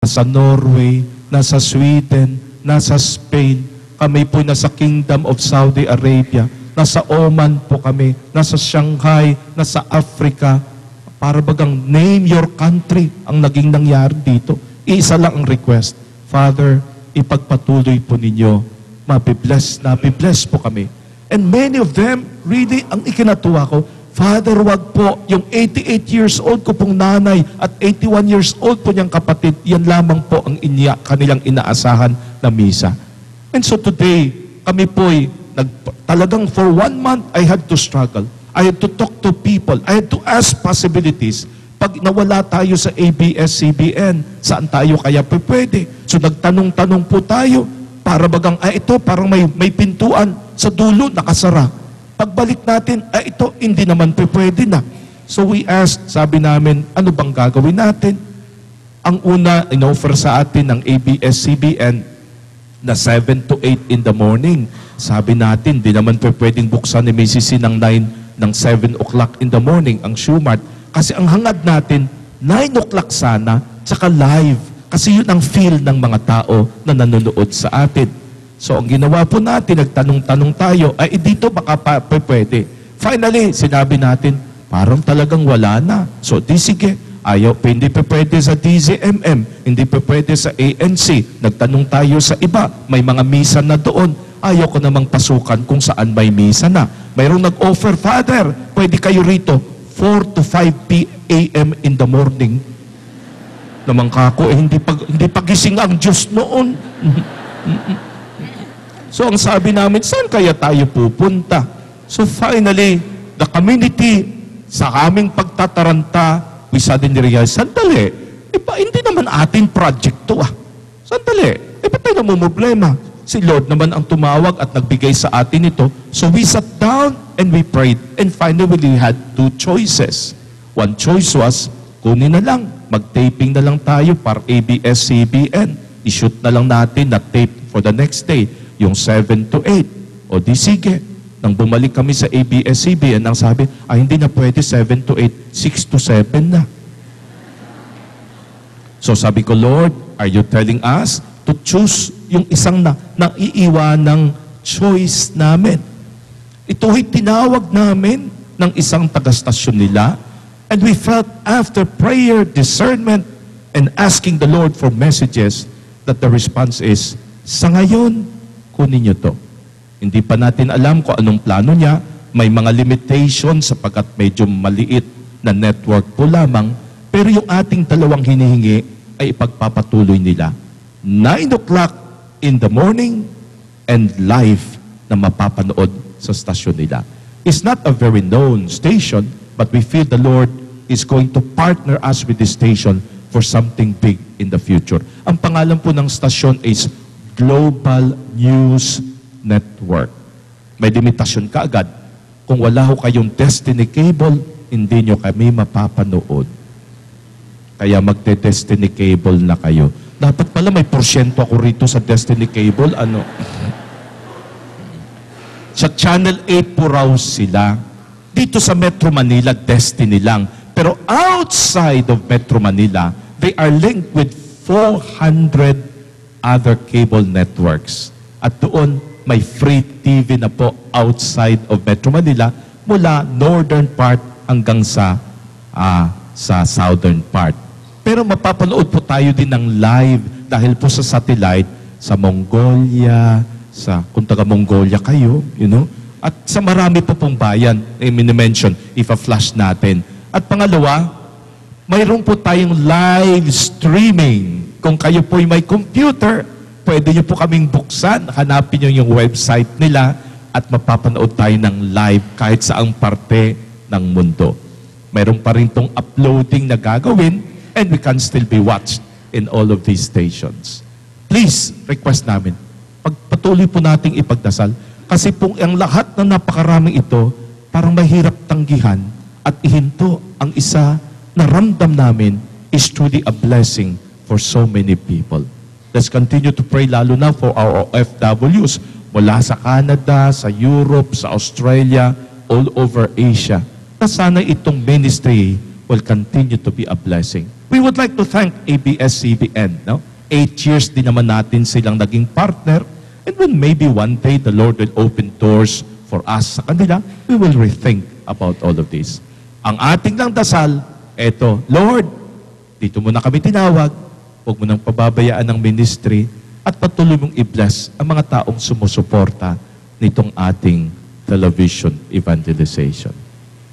nasa Norway, nasa Sweden, nasa Spain, kami po nasa Kingdom of Saudi Arabia, nasa Oman po kami, nasa Shanghai, nasa Africa. Para bagang name your country ang naging nangyari dito. Isa lang ang request, Father, ipagpatuloy po ninyo, mabibless po kami. And many of them, really, ang ikinatuwa ko, Father, wag po, yung 88 years old ko pong nanay at 81 years old po niyang kapatid, yan lamang po ang kanilang inaasahan na misa. And so today, kami po'y talagang for 1 month, I had to struggle. I had to talk to people. I had to ask possibilities. Pag nawala tayo sa ABS-CBN, saan tayo kaya pwede? So nagtanong-tanong po tayo, para bagang, ito, parang may pintuan sa dulo, nakasara. Pagbalik natin, ito, hindi naman pwede na. So we asked, sabi namin, ano bang gagawin natin? Ang una, in-offer sa atin ng ABS-CBN na 7 to 8 in the morning. Sabi natin, di naman pwedeng buksan ni Mrs. C ng 7 o'clock in the morning, ang Shumart. Kasi ang hangad natin, 9 o'clock sana, tsaka live. Kasi yun ang feel ng mga tao na nanonood sa atin. So ang ginawa po natin, nagtanong-tanong tayo, dito baka pwede. Finally, sinabi natin, parang talagang wala na. So di sige, hindi pwede sa DZMM, hindi pwede sa ANC. Nagtanong tayo sa iba, may mga misa na doon. Ayaw ko namang pasukan kung saan may misa na. Mayroong nag-offer, Father, pwede kayo rito 4 to 5 p.m. in the morning. Naman kako, hindi pagising ang Diyos noon. So ang sabi namin, saan kaya tayo pupunta? So finally, the community, sa aming pagtataranta, we suddenly realized, sandali, hindi naman ating project to Sandali, ba't tayo namumroblema? Si Lord naman ang tumawag at nagbigay sa atin ito. So we sat down and we prayed. And finally, we had 2 choices. One choice was, kunin na lang, mag-taping na lang tayo para ABS-CBN. I-shoot na lang natin na tape for the next day, yung 7 to 8. O di sige. Nang bumalik kami sa ABS-CBN, ang sabi, hindi na pwede 7 to 8, 6 to 7 na. So sabi ko, Lord, are you telling us to choose yung isang naiiwanang choice namin? Ito'y tinawag namin ng isang taga-stasyon nila, and we felt after prayer, discernment, and asking the Lord for messages, that the response is, sa ngayon, kunin niyo to. Hindi pa natin alam kung anong plano niya, may mga limitations sapagkat medyo maliit na network po lamang, pero yung ating dalawang hinihingi ay ipagpapatuloy nila. 9 o'clock in the morning and live na mapapanood sa stasyon nila. It's not a very known station, but we feel the Lord is going to partner us with this station for something big in the future. Ang pangalan po ng stasyon is Global News Network. May limitasyon ka agad. Kung wala ho kayong Destiny Cable, hindi nyo kami mapapanood. Kaya magte-Destiny Cable na kayo. Dapat pala may porsyento ako rito sa Destiny Cable. Sa Channel 8 po raw sila. Dito sa Metro Manila, Destiny lang. Pero outside of Metro Manila, they are linked with 400 other cable networks. At doon, may free TV na po outside of Metro Manila mula northern part hanggang sa southern part. Pero mapapanood po tayo din ng live dahil po sa satellite sa Mongolia, kung taga-Mongolia kayo, at sa marami po pong bayan, mini-mention, ipa-flash natin. At pangalawa, mayroon po tayong live streaming. Kung kayo po'y may computer, pwede nyo po kaming buksan, hanapin nyo yung website nila at mapapanood tayo ng live kahit saang parte ng mundo. Mayroon pa rin tong uploading na gagawin and we can still be watched in all of these stations. Please, request namin, pagpatuloy po nating ipagdasal kasi po ang lahat na napakaraming ito parang mahirap tanggihan at ihinto ang isa na ramdam namin is truly a blessing for so many people. Let's continue to pray lalo na for our OFWs mula sa Canada, sa Europe, sa Australia, all over Asia. Na sana itong ministry will continue to be a blessing. We would like to thank ABS-CBN. No? 8 years din naman natin silang naging partner. And when maybe one day the Lord will open doors for us sa kanila, we will rethink about all of this. Ang ating lang dasal, eto, Lord, dito mo na kami tinawag, huwag mo nang pababayaan ng ministry, at patuloy mong i-bless ang mga taong sumusuporta nitong ating television evangelization.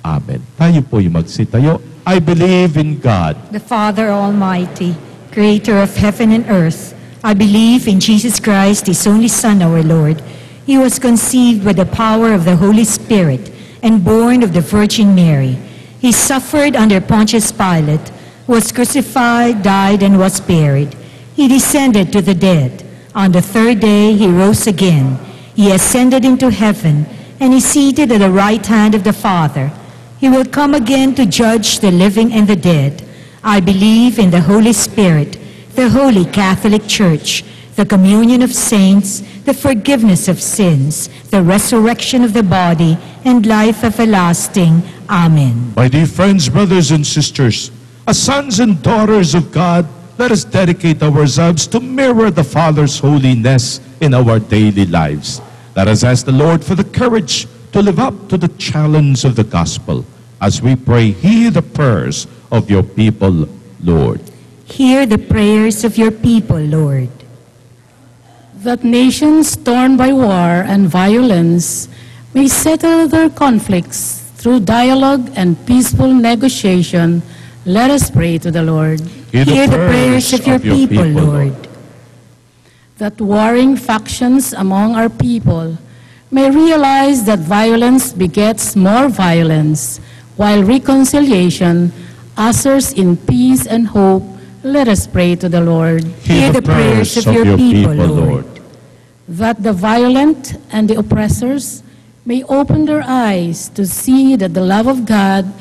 Amen. Tayo po yung magsitayo. I believe in God, the Father Almighty, creator of heaven and earth. I believe in Jesus Christ, his only Son, our Lord. He was conceived by the power of the Holy Spirit and born of the Virgin Mary. He suffered under Pontius Pilate, was crucified, died, and was buried. He descended to the dead. On the third day he rose again. He ascended into heaven and is seated at the right hand of the Father. He will come again to judge the living and the dead. I believe in the Holy Spirit, the Holy Catholic Church, the communion of saints, the forgiveness of sins, the resurrection of the body, and life everlasting. Amen. My dear friends, brothers and sisters, as sons and daughters of God, let us dedicate ourselves to mirror the Father's holiness in our daily lives. Let us ask the Lord for the courage to live up to the challenge of the gospel. As we pray, hear the prayers of your people, Lord. Hear the prayers of your people, Lord. That nations torn by war and violence may settle their conflicts through dialogue and peaceful negotiation, let us pray to the Lord. Hear the prayers of your people, Lord. That warring factions among our people may realize that violence begets more violence, while reconciliation ushers in peace and hope, let us pray to the Lord. Hear the prayers of your people, Lord. That the violent and the oppressors may open their eyes to see that the love of God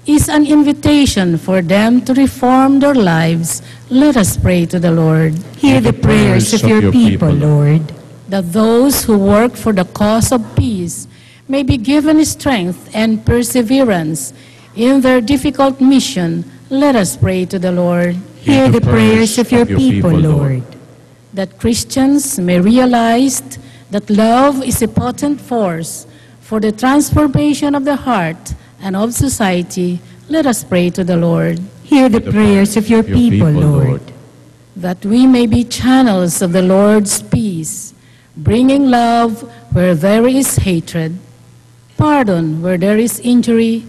is an invitation for them to reform their lives, let us pray to the Lord. Hear the prayers of your people, Lord. That those who work for the cause of peace may be given strength and perseverance in their difficult mission, let us pray to the Lord. Hear the prayers of your people, Lord. That Christians may realize that love is a potent force for the transformation of the heart and of society, let us pray to the Lord. Hear the prayers of your people, Lord. That we may be channels of the Lord's peace, bringing love where there is hatred, pardon where there is injury,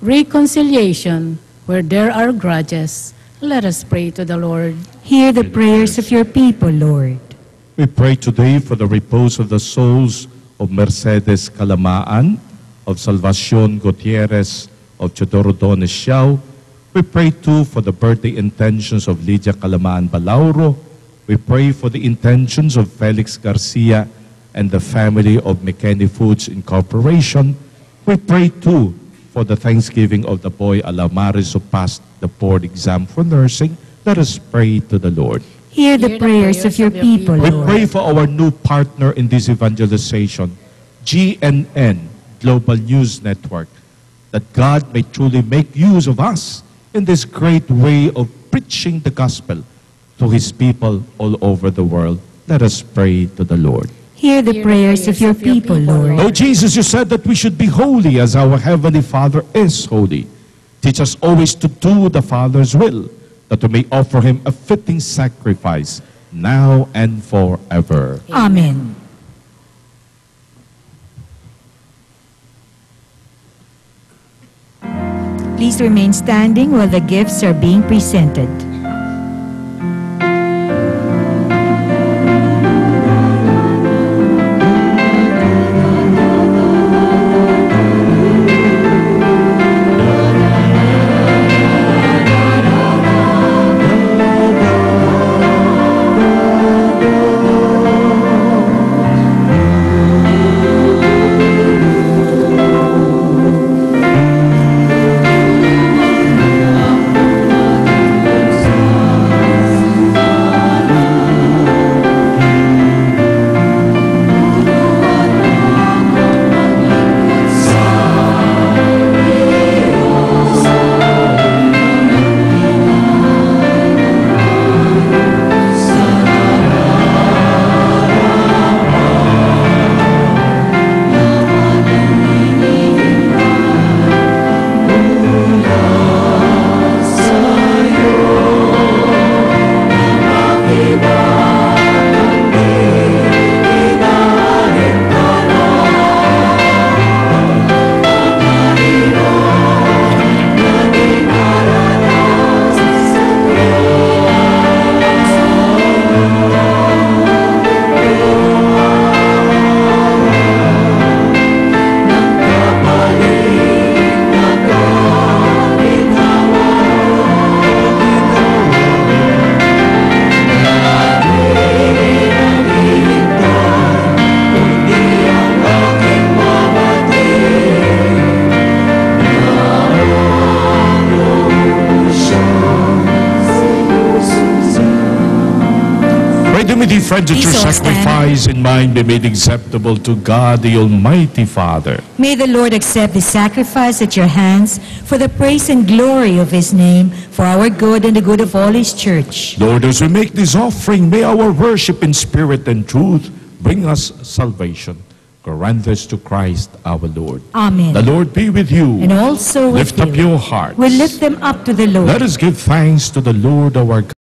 reconciliation where there are grudges. Let us pray to the Lord. Hear the prayers of your people, Lord. We pray today for the repose of the souls of Mercedes Calamaan, of Salvacion Gutierrez, of Teodoro Dones Xiao. We pray too for the birthday intentions of Lydia Calamaan Balauro. We pray for the intentions of Felix Garcia and the family of McKinney Foods Incorporation. We pray too for the thanksgiving of the boy Alamaris who passed the board exam for nursing. Let us pray to the Lord. Hear the prayers of your people, We Lord. pray for our new partner in this evangelization, GNN, Global News Network, that God may truly make use of us in this great way of preaching the gospel to His people all over the world. Let us pray to the Lord. Hear the prayers of your people, Lord. Oh Jesus, you said that we should be holy as our Heavenly Father is holy. Teach us always to do the Father's will, that we may offer Him a fitting sacrifice now and forever. Amen. Please remain standing while the gifts are being presented. Redeem me, friends, that Please your all stand. sacrifice and mine be made acceptable to God, the Almighty Father. May the Lord accept the sacrifice at your hands for the praise and glory of his name, for our good and the good of all his church. Lord, as we make this offering, may our worship in spirit and truth bring us salvation. Grant this to Christ our Lord. Amen. The Lord be with you. And also with Lift up you. your hearts. We lift them up to the Lord. Let us give thanks to the Lord our God.